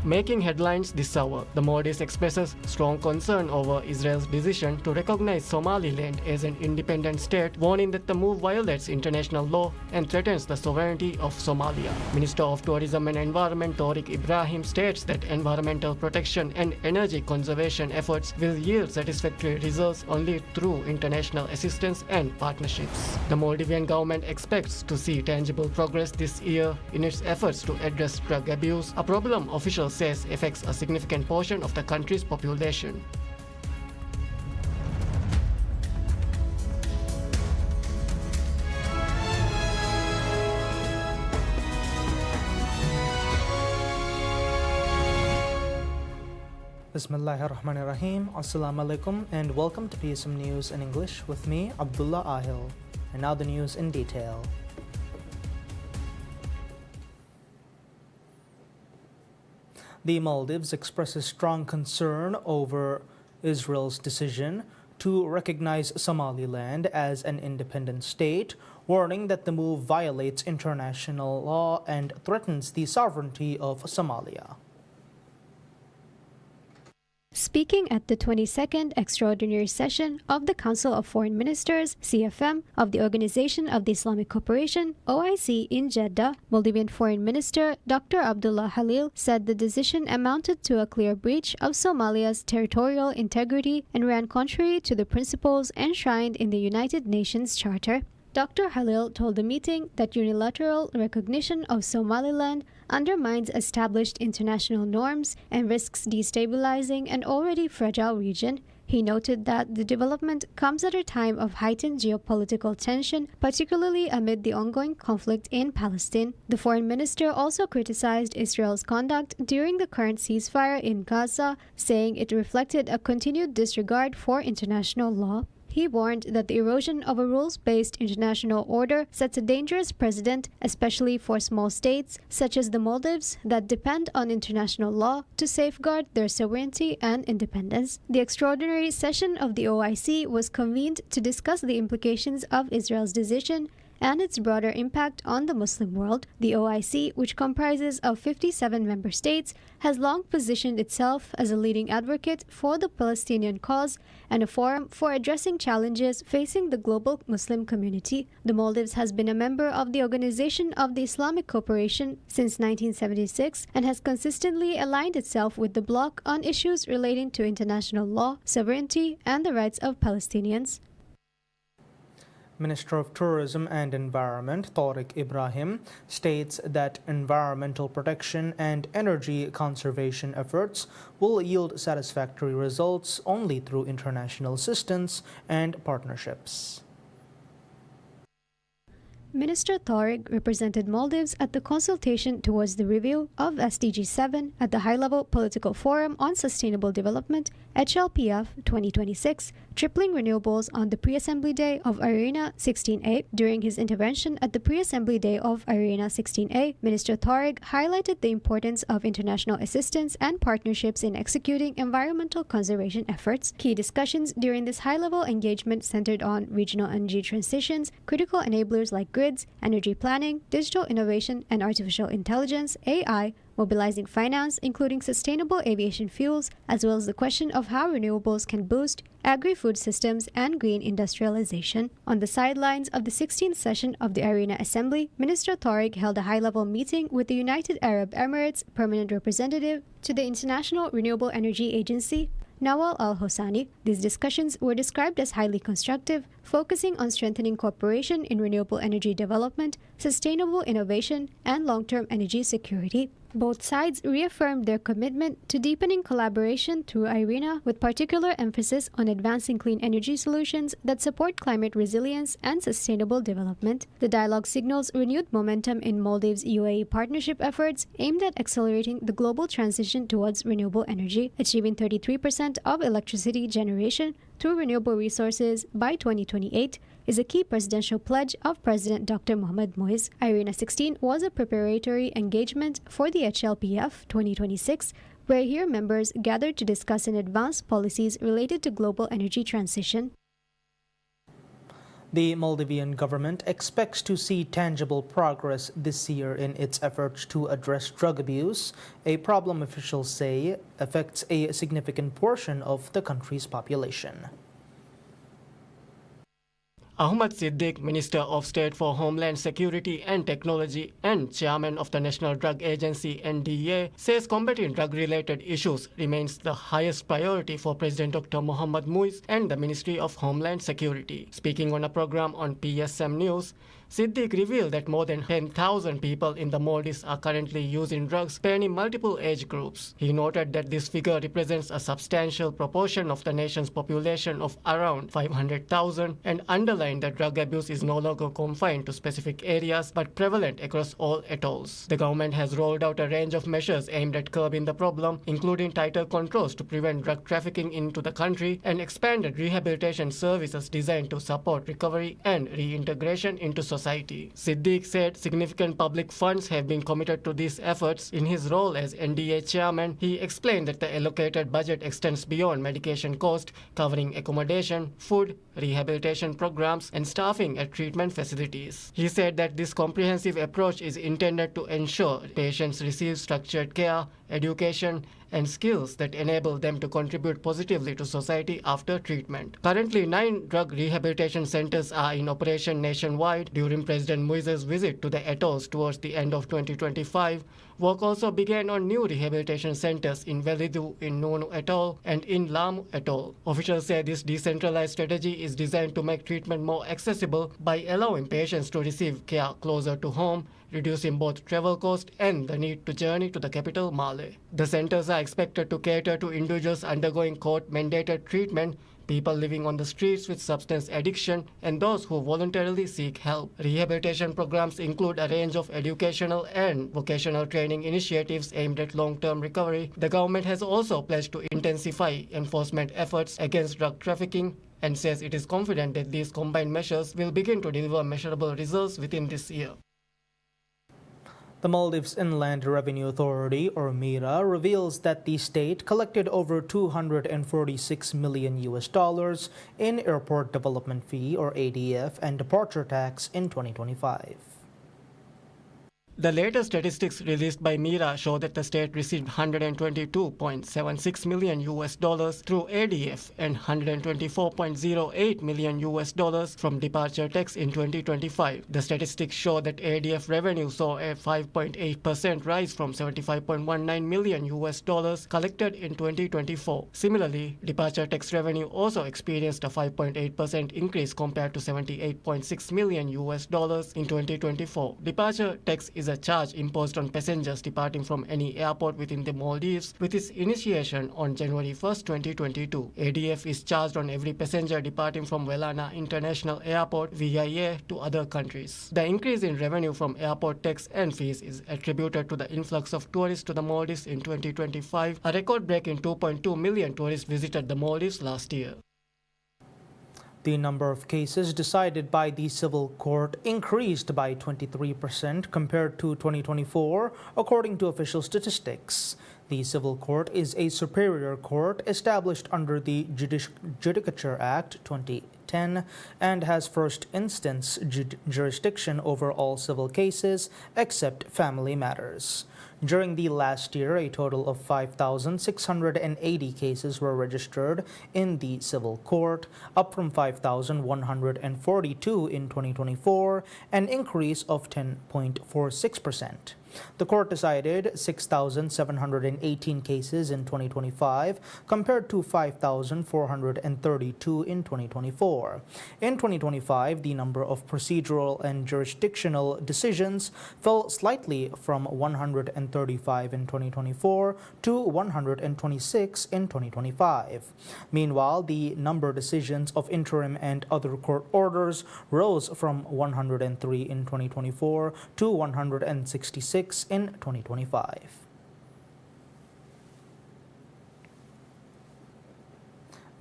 Making headlines this hour, the Maldives expresses strong concern over Israel's decision to recognize Somaliland as an independent state, warning that the move violates international law and threatens the sovereignty of Somalia. Minister of Tourism and Environment Tariq Ibrahim states that environmental protection and energy conservation efforts will yield satisfactory results only through international assistance and partnerships. The Maldivian government expects to see tangible progress this year in its efforts to address drug abuse, a problem officials says affects a significant portion of the country's population. Bismillahirrahmanirrahim. Assalamu alaikum and welcome to PSM News in English with me, Abdullah Ahil. And now the news in detail. The Maldives expresses strong concern over Israel's decision to recognize Somaliland as an independent state, warning that the move violates international law and threatens the sovereignty of Somalia. Speaking at the 22nd Extraordinary Session of the Council of Foreign Ministers, CFM, of the Organization of the Islamic Cooperation, OIC, in Jeddah, Maldivian Foreign Minister Dr. Abdullah Halil said the decision amounted to a clear breach of Somalia's territorial integrity and ran contrary to the principles enshrined in the United Nations Charter. Dr. Halil told the meeting that unilateral recognition of Somaliland undermines established international norms and risks destabilizing an already fragile region. He noted that the development comes at a time of heightened geopolitical tension, particularly amid the ongoing conflict in Palestine. The foreign minister also criticized Israel's conduct during the current ceasefire in Gaza, saying it reflected a continued disregard for international law. He warned that the erosion of a rules-based international order sets a dangerous precedent, especially for small states such as the Maldives that depend on international law to safeguard their sovereignty and independence. The extraordinary session of the OIC was convened to discuss the implications of Israel's decision and its broader impact on the Muslim world. The OIC, which comprises of 57 member states, has long positioned itself as a leading advocate for the Palestinian cause and a forum for addressing challenges facing the global Muslim community. The Maldives has been a member of the Organization of the Islamic Cooperation since 1976 and has consistently aligned itself with the bloc on issues relating to international law, sovereignty, and the rights of Palestinians. Minister of Tourism and Environment Tariq Ibrahim states that environmental protection and energy conservation efforts will yield satisfactory results only through international assistance and partnerships. Minister Tariq represented Maldives at the consultation towards the review of SDG 7 at the High-Level Political Forum on Sustainable Development, HLPF 2026, tripling renewables on the Pre-Assembly Day of IRENA 16A. During his intervention at the Pre-Assembly Day of IRENA 16A, Minister Tariq highlighted the importance of international assistance and partnerships in executing environmental conservation efforts. Key discussions during this high-level engagement centered on regional energy transitions, critical enablers like grids, energy planning, digital innovation, and artificial intelligence, AI, mobilizing finance, including sustainable aviation fuels, as well as the question of how renewables can boost agri-food systems and green industrialization. On the sidelines of the 16th session of the IRENA Assembly, Minister Tariq held a high-level meeting with the United Arab Emirates permanent representative to the International Renewable Energy Agency, Nawal Al-Hosani. These discussions were described as highly constructive, focusing on strengthening cooperation in renewable energy development, sustainable innovation, and long-term energy security. Both sides reaffirmed their commitment to deepening collaboration through IRENA, with particular emphasis on advancing clean energy solutions that support climate resilience and sustainable development. The dialogue signals renewed momentum in Maldives-UAE partnership efforts aimed at accelerating the global transition towards renewable energy, achieving 33% of electricity generation through renewable resources by 2028 is a key presidential pledge of President Dr. Mohamed Moise. IRENA 16 was a preparatory engagement for the HLPF 2026, where here members gathered to discuss and advance policies related to global energy transition. The Maldivian government expects to see tangible progress this year in its efforts to address drug abuse, a problem officials say affects a significant portion of the country's population. Ahmad Siddique, Minister of State for Homeland Security and Technology and Chairman of the National Drug Agency (NDA), says combating drug-related issues remains the highest priority for President Dr. Mohammad Muiz and the Ministry of Homeland Security. Speaking on a program on PSM News, Siddique revealed that more than 10,000 people in the Maldives are currently using drugs spanning multiple age groups. He noted that this figure represents a substantial proportion of the nation's population of around 500,000 and underlined that drug abuse is no longer confined to specific areas but prevalent across all atolls. The government has rolled out a range of measures aimed at curbing the problem, including tighter controls to prevent drug trafficking into the country and expanded rehabilitation services designed to support recovery and reintegration into society. Siddique said significant public funds have been committed to these efforts. In his role as NDA chairman, he explained that the allocated budget extends beyond medication cost, covering accommodation, food, rehabilitation programs, and staffing at treatment facilities. He said that this comprehensive approach is intended to ensure patients receive structured care, education, and skills that enable them to contribute positively to society after treatment. Currently, 9 drug rehabilitation centers are in operation nationwide. During President Muiz's visit to the atolls towards the end of 2025, work also began on new rehabilitation centers in Velidu in Nunu Atoll and in Lamu Atoll. Officials say this decentralized strategy is designed to make treatment more accessible by allowing patients to receive care closer to home, reducing both travel costs and the need to journey to the capital, Male. The centers are expected to cater to individuals undergoing court-mandated treatment, people living on the streets with substance addiction, and those who voluntarily seek help. Rehabilitation programs include a range of educational and vocational training initiatives aimed at long-term recovery. The government has also pledged to intensify enforcement efforts against drug trafficking and says it is confident that these combined measures will begin to deliver measurable results within this year. The Maldives Inland Revenue Authority, or MIRA, reveals that the state collected over $246 million in airport development fee, or ADF, and departure tax in 2025. The latest statistics released by MIRA show that the state received $122.76 million through ADF and $124.08 million from departure tax in 2025. The statistics show that ADF revenue saw a 5.8% rise from $75.19 million collected in 2024. Similarly, departure tax revenue also experienced a 5.8% increase compared to $78.6 million in 2024. Departure tax is a charge imposed on passengers departing from any airport within the Maldives with its initiation on January 1, 2022. ADF is charged on every passenger departing from Welana International Airport (VIA) to other countries. The increase in revenue from airport tax and fees is attributed to the influx of tourists to the Maldives in 2025. A record-breaking 2.2 million tourists visited the Maldives last year. The number of cases decided by the civil court increased by 23% compared to 2024, according to official statistics. The civil court is a superior court established under the Judicature Act 2010 and has first instance jurisdiction over all civil cases except family matters. During the last year, a total of 5,680 cases were registered in the civil court, up from 5,142 in 2024, an increase of 10.46%. The court decided 6,718 cases in 2025 compared to 5,432 in 2024. In 2025, the number of procedural and jurisdictional decisions fell slightly from 135 in 2024 to 126 in 2025. Meanwhile, the number of decisions of interim and other court orders rose from 103 in 2024 to 166 in 2025.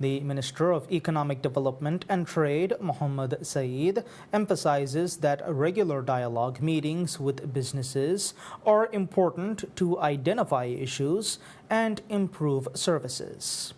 The Minister of Economic Development and Trade, Mohammad Saeed, emphasizes that regular dialogue meetings with businesses are important to identify issues and improve services.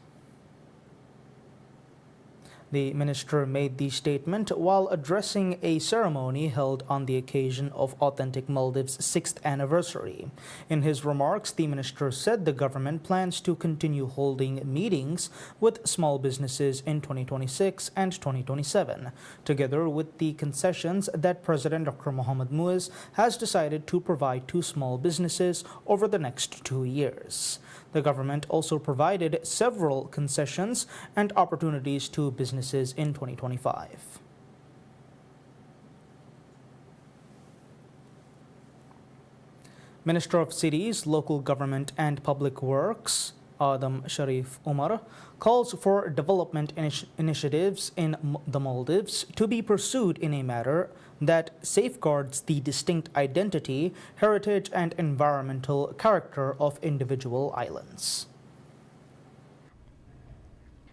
The minister made the statement while addressing a ceremony held on the occasion of Authentic Maldives' 6th anniversary. In his remarks, the minister said the government plans to continue holding meetings with small businesses in 2026 and 2027, together with the concessions that President Dr. Mohamed Muiz has decided to provide to small businesses over the next 2 years. The government also provided several concessions and opportunities to businesses in 2025. Minister of Cities, Local Government and Public Works, Adam Sharif Umar, calls for development initiatives in the Maldives to be pursued in a manner that safeguards the distinct identity, heritage and environmental character of individual islands.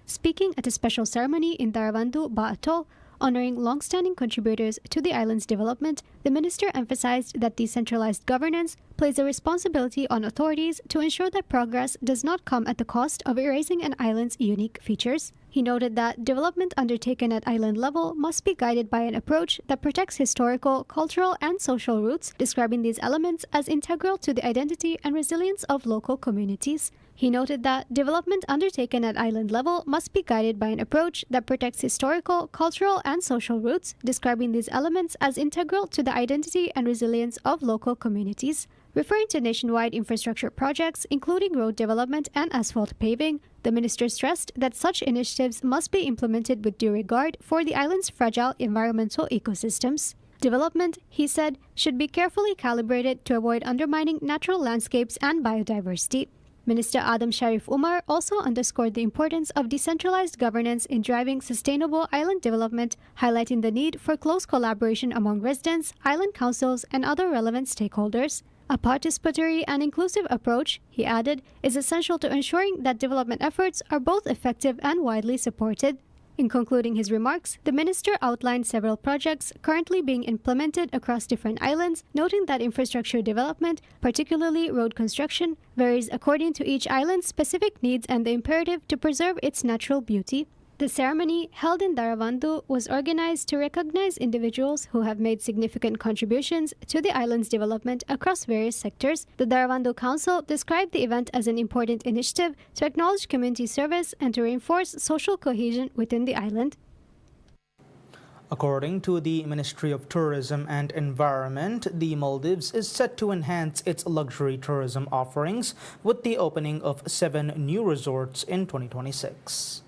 Speaking at a special ceremony in Daravandu, Ba Atoll, honoring long-standing contributors to the island's development, the minister emphasized that decentralized governance places a responsibility on authorities to ensure that progress does not come at the cost of erasing an island's unique features. He noted that development undertaken at island level must be guided by an approach that protects historical, cultural, and social roots, describing these elements as integral to the identity and resilience of local communities. He noted that development undertaken at island level must be guided by an approach that protects historical, cultural, and social roots, describing these elements as integral to the identity and resilience of local communities. Referring to nationwide infrastructure projects, including road development and asphalt paving, the minister stressed that such initiatives must be implemented with due regard for the island's fragile environmental ecosystems. Development, he said, should be carefully calibrated to avoid undermining natural landscapes and biodiversity. Minister Adam Sharif Umar also underscored the importance of decentralized governance in driving sustainable island development, highlighting the need for close collaboration among residents, island councils, and other relevant stakeholders. A participatory and inclusive approach, he added, is essential to ensuring that development efforts are both effective and widely supported. In concluding his remarks, the minister outlined several projects currently being implemented across different islands, noting that infrastructure development, particularly road construction, varies according to each island's specific needs and the imperative to preserve its natural beauty. The ceremony, held in Daravandu, was organized to recognize individuals who have made significant contributions to the island's development across various sectors. The Daravandu Council described the event as an important initiative to acknowledge community service and to reinforce social cohesion within the island. According to the Ministry of Tourism and Environment, the Maldives is set to enhance its luxury tourism offerings with the opening of 7 new resorts in 2026.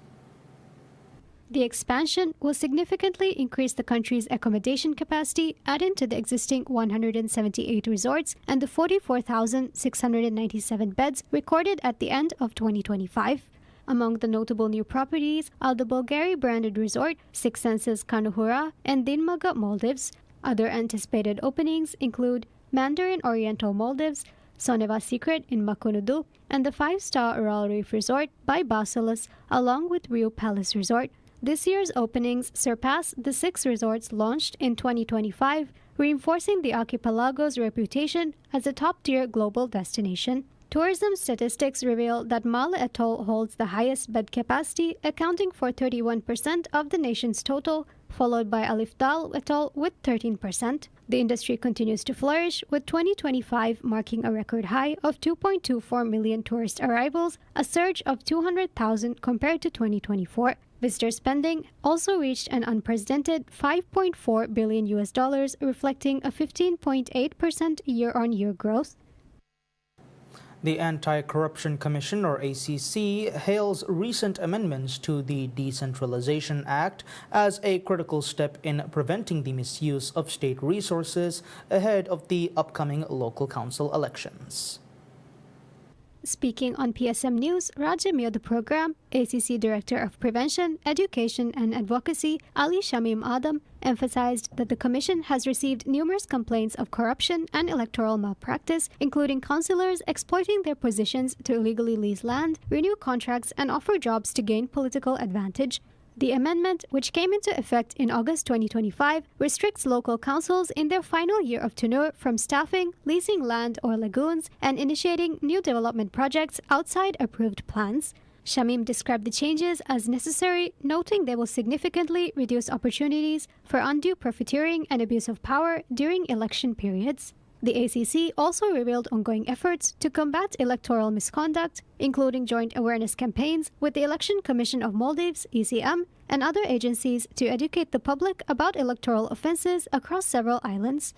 The expansion will significantly increase the country's accommodation capacity, adding to the existing 178 resorts and the 44,697 beds recorded at the end of 2025. Among the notable new properties are the Bulgari-branded resort, Six Senses Kanuhura, and Dinmaga Maldives. Other anticipated openings include Mandarin Oriental Maldives, Soneva Secret in Makunudu, and the 5-star Ural Reef Resort by Basilis, along with Rio Palace Resort. This year's openings surpass the 6 resorts launched in 2025, reinforcing the archipelago's reputation as a top-tier global destination. Tourism statistics reveal that Male Atoll holds the highest bed capacity, accounting for 31% of the nation's total, followed by Alif Dal Atoll with 13%. The industry continues to flourish, with 2025 marking a record high of 2.24 million tourist arrivals, a surge of 200,000 compared to 2024. Visitor spending also reached an unprecedented $5.4 billion, reflecting a 15.8% year-on-year growth. The Anti-Corruption Commission, or ACC, hails recent amendments to the Decentralization Act as a critical step in preventing the misuse of state resources ahead of the upcoming local council elections. Speaking on PSM News, Raja Mio program, ACC Director of Prevention, Education and Advocacy, Ali Shamim Adam, emphasized that the Commission has received numerous complaints of corruption and electoral malpractice, including councillors exploiting their positions to illegally lease land, renew contracts, and offer jobs to gain political advantage. The amendment, which came into effect in August 2025, restricts local councils in their final year of tenure from staffing, leasing land or lagoons, and initiating new development projects outside approved plans. Shamim described the changes as necessary, noting they will significantly reduce opportunities for undue profiteering and abuse of power during election periods. The ACC also revealed ongoing efforts to combat electoral misconduct, including joint awareness campaigns with the Election Commission of Maldives, ECM, and other agencies to educate the public about electoral offenses across several islands.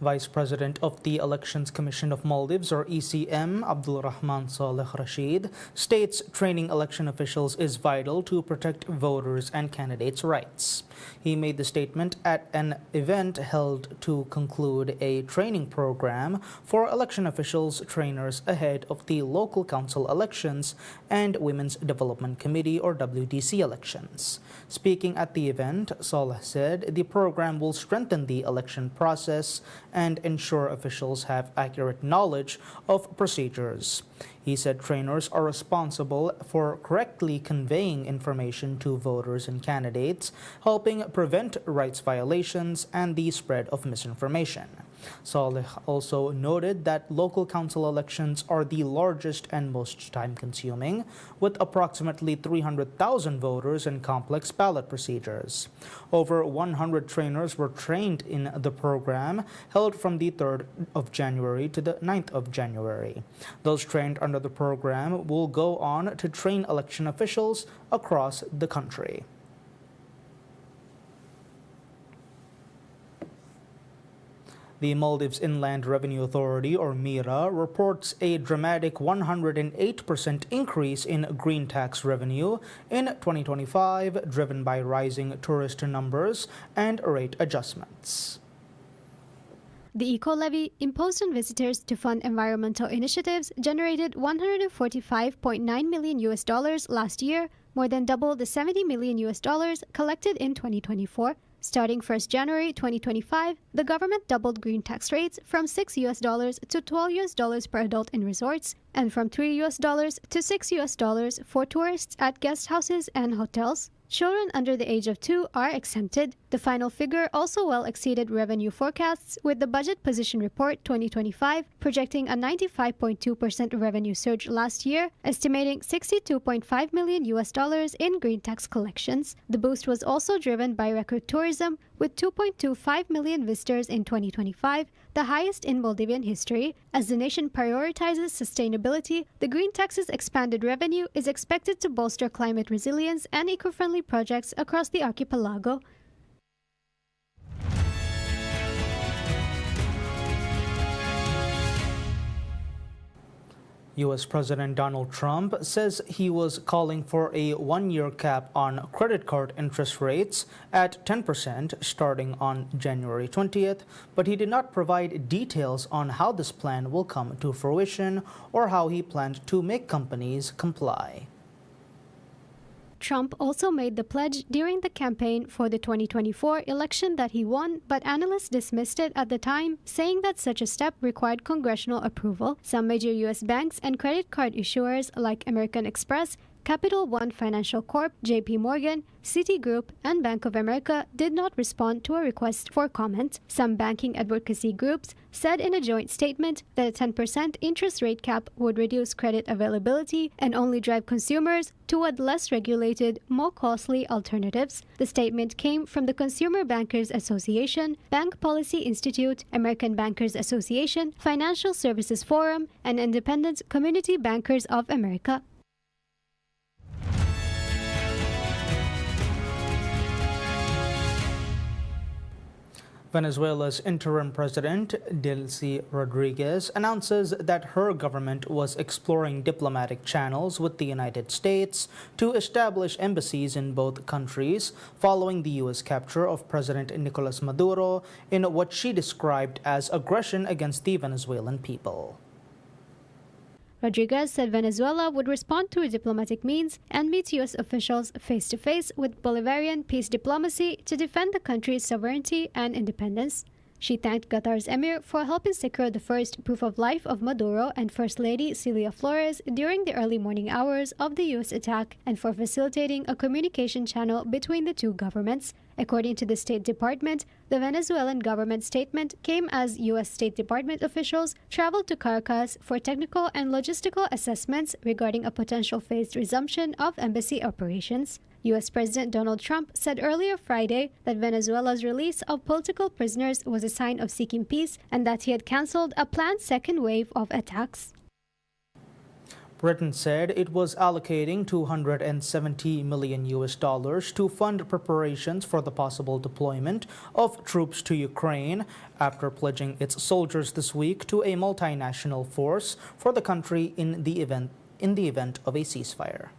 Vice President of the Elections Commission of Maldives, or ECM, Abdul Rahman Saleh Rashid, states training election officials is vital to protect voters' and candidates' rights. He made the statement at an event held to conclude a training program for election officials trainers ahead of the local council elections and Women's Development Committee, or WDC, elections. Speaking at the event, Saleh said the program will strengthen the election process and ensure officials have accurate knowledge of procedures. He said trainers are responsible for correctly conveying information to voters and candidates, helping prevent rights violations and the spread of misinformation. Saleh also noted that local council elections are the largest and most time-consuming, with approximately 300,000 voters and complex ballot procedures. Over 100 trainers were trained in the program, held from the 3rd of January to the 9th of January. Those trained under the program will go on to train election officials across the country. The Maldives Inland Revenue Authority, or MIRA, reports a dramatic 108% increase in green tax revenue in 2025, driven by rising tourist numbers and rate adjustments. The eco-levy, imposed on visitors to fund environmental initiatives, generated $145.9 million last year, more than double the $70 million collected in 2024. Starting 1st January 2025, the government doubled green tax rates from $6 to $12 per adult in resorts, and from $3 to $6 for tourists at guest houses and hotels. Children under the age of 2 are exempted. The final figure also well exceeded revenue forecasts, with the Budget Position Report 2025 projecting a 95.2% revenue surge last year, estimating $62.5 million in green tax collections. The boost was also driven by record tourism, with 2.25 million visitors in 2025, the highest in Maldivian history. As the nation prioritizes sustainability, the green tax's expanded revenue is expected to bolster climate resilience and eco-friendly projects across the archipelago. U.S. President Donald Trump says he was calling for a one-year cap on credit card interest rates at 10% starting on January 20th, but he did not provide details on how this plan will come to fruition or how he planned to make companies comply. Trump also made the pledge during the campaign for the 2024 election that he won, but analysts dismissed it at the time, saying that such a step required congressional approval. Some major U.S. banks and credit card issuers like American Express, Capital One Financial Corp, JP Morgan, Citigroup, and Bank of America did not respond to a request for comment. Some banking advocacy groups said in a joint statement that a 10% interest rate cap would reduce credit availability and only drive consumers toward less regulated, more costly alternatives. The statement came from the Consumer Bankers Association, Bank Policy Institute, American Bankers Association, Financial Services Forum, and Independent Community Bankers of America. Venezuela's interim president, Delcy Rodriguez, announces that her government was exploring diplomatic channels with the United States to establish embassies in both countries following the U.S. capture of President Nicolas Maduro in what she described as aggression against the Venezuelan people. Rodriguez said Venezuela would respond through diplomatic means and meet U.S. officials face-to-face with Bolivarian peace diplomacy to defend the country's sovereignty and independence. She thanked Qatar's emir for helping secure the first proof of life of Maduro and First Lady Celia Flores during the early morning hours of the U.S. attack and for facilitating a communication channel between the two governments. According to the State Department, the Venezuelan government statement came as U.S. State Department officials traveled to Caracas for technical and logistical assessments regarding a potential phased resumption of embassy operations. U.S. President Donald Trump said earlier Friday that Venezuela's release of political prisoners was a sign of seeking peace and that he had cancelled a planned second wave of attacks. Britain said it was allocating $270 million to fund preparations for the possible deployment of troops to Ukraine after pledging its soldiers this week to a multinational force for the country in the event of a ceasefire.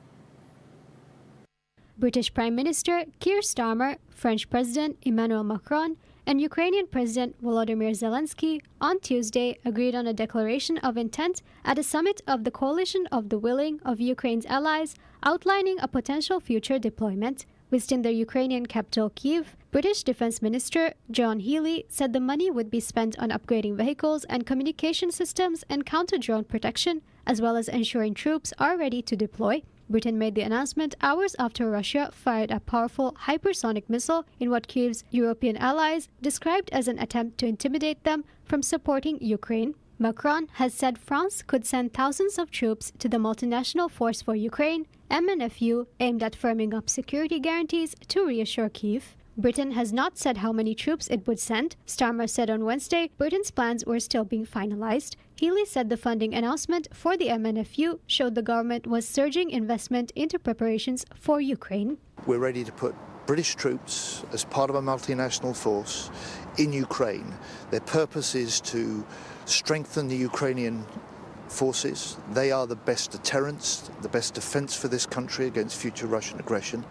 British Prime Minister Keir Starmer, French President Emmanuel Macron, and Ukrainian President Volodymyr Zelensky on Tuesday agreed on a declaration of intent at a summit of the Coalition of the Willing of Ukraine's allies, outlining a potential future deployment. Visiting the Ukrainian capital Kyiv, British Defense Minister John Healey said the money would be spent on upgrading vehicles and communication systems and counter-drone protection, as well as ensuring troops are ready to deploy. Britain made the announcement hours after Russia fired a powerful hypersonic missile in what Kyiv's European allies described as an attempt to intimidate them from supporting Ukraine. Macron has said France could send thousands of troops to the Multinational Force for Ukraine, MNFU, aimed at firming up security guarantees to reassure Kyiv. Britain has not said how many troops it would send. Starmer said on Wednesday Britain's plans were still being finalized. Healey said the funding announcement for the MNFU showed the government was surging investment into preparations for Ukraine. We're ready to put British troops as part of a multinational force in Ukraine. Their purpose is to strengthen the Ukrainian forces. They are the best deterrence, the best defense for this country against future Russian aggression.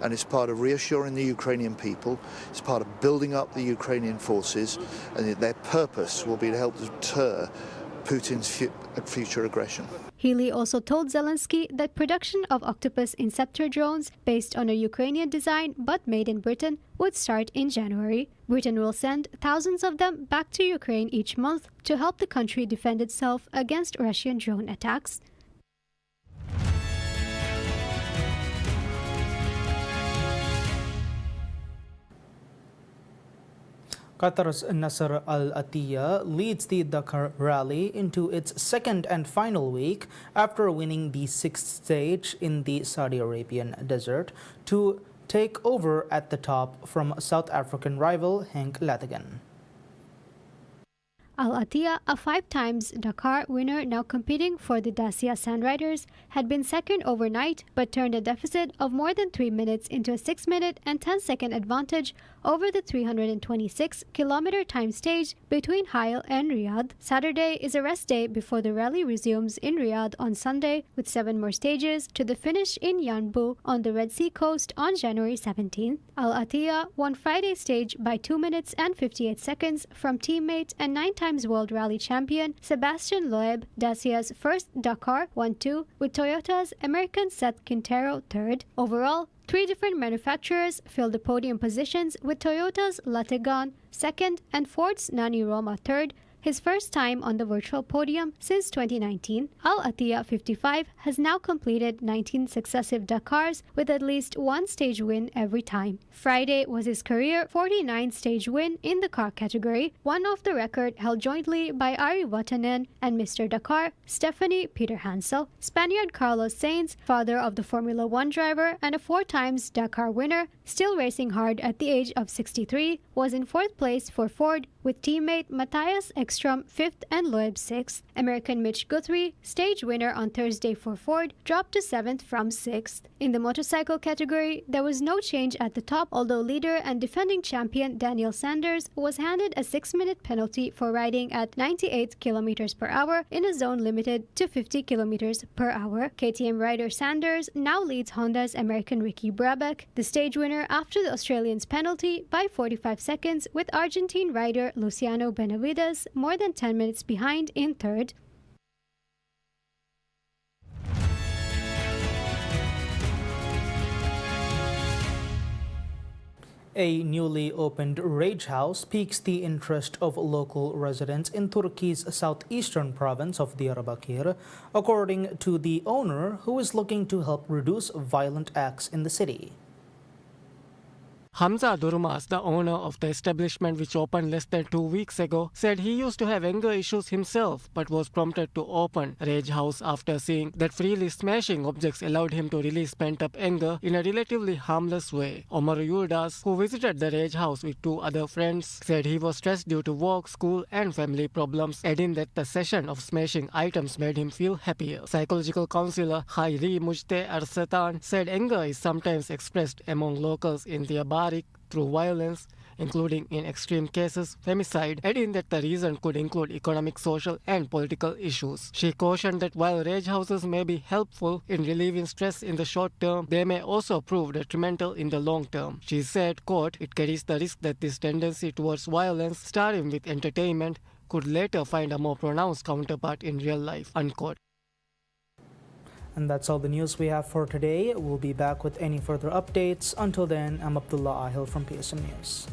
And it's part of reassuring the Ukrainian people, it's part of building up the Ukrainian forces, and their purpose will be to help deter Putin's future aggression. Healey also told Zelensky that production of Octopus Inceptor drones, based on a Ukrainian design but made in Britain, would start in January. Britain will send thousands of them back to Ukraine each month to help the country defend itself against Russian drone attacks. Qatar's Nasser Al Attiyah leads the Dakar Rally into its second and final week after winning the sixth stage in the Saudi Arabian desert to take over at the top from South African rival Henk Lategan. Al Attiyah, a 5-times Dakar winner now competing for the Dacia Sandriders, had been second overnight but turned a deficit of more than 3 minutes into a 6-minute and 10-second advantage over the 326-kilometer time stage between Hail and Riyadh. Saturday is a rest day before the rally resumes in Riyadh on Sunday, with 7 more stages to the finish in Yanbu on the Red Sea coast on January 17th. Al Attiyah won Friday's stage by 2 minutes and 58 seconds from teammate and 9-time World Rally champion Sebastian Loeb. Dacia's first Dakar won 2, with Toyota's American Seth Quintero third. Overall, 3 different manufacturers filled the podium positions, with Toyota's Lategan second and Ford's Nani Roma third, his first time on the virtual podium since 2019. Al Attiyah, 55, has now completed 19 successive Dakars with at least 1 stage win every time. Friday was his career 49th stage win in the car category, one off the record held jointly by Ari Vatanen and Mr. Dakar, Stephanie Peter Hansel. Spaniard Carlos Sainz, father of the Formula One driver and a 4-times Dakar winner, still racing hard at the age of 63, was in 4th place for Ford, with teammate Matthias Ekstrom 5th and Loeb 6th. American Mitch Guthrie, stage winner on Thursday for Ford, dropped to 7th from 6th. In the motorcycle category, there was no change at the top, although leader and defending champion Daniel Sanders was handed a 6-minute penalty for riding at 98 km per hour in a zone limited to 50 km per hour. KTM rider Sanders now leads Honda's American Ricky Brabec, the stage winner after the Australian's penalty, by 45 seconds, with Argentine rider Luciano Benavides more than 10 minutes behind in third. A newly opened rage house piques the interest of local residents in Turkey's southeastern province of Diyarbakir, according to the owner, who is looking to help reduce violent acts in the city. Hamza Durmaz, the owner of the establishment which opened less than 2 weeks ago, said he used to have anger issues himself but was prompted to open Rage House after seeing that freely smashing objects allowed him to release pent-up anger in a relatively harmless way. Omar Yurdas, who visited the Rage House with 2 other friends, said he was stressed due to work, school and family problems, adding that the session of smashing items made him feel happier. Psychological counselor Hayri Mujte Arsatan said anger is sometimes expressed among locals in Diyarbakir through violence, including in extreme cases femicide, adding that the reason could include economic, social and political issues. She cautioned that while rage houses may be helpful in relieving stress in the short term, they may also prove detrimental in the long term. She said, quote, "It carries the risk that this tendency towards violence, starting with entertainment, could later find a more pronounced counterpart in real life," unquote. And that's all the news we have for today. We'll be back with any further updates. Until then, I'm Abdullah Ahil from PSM News.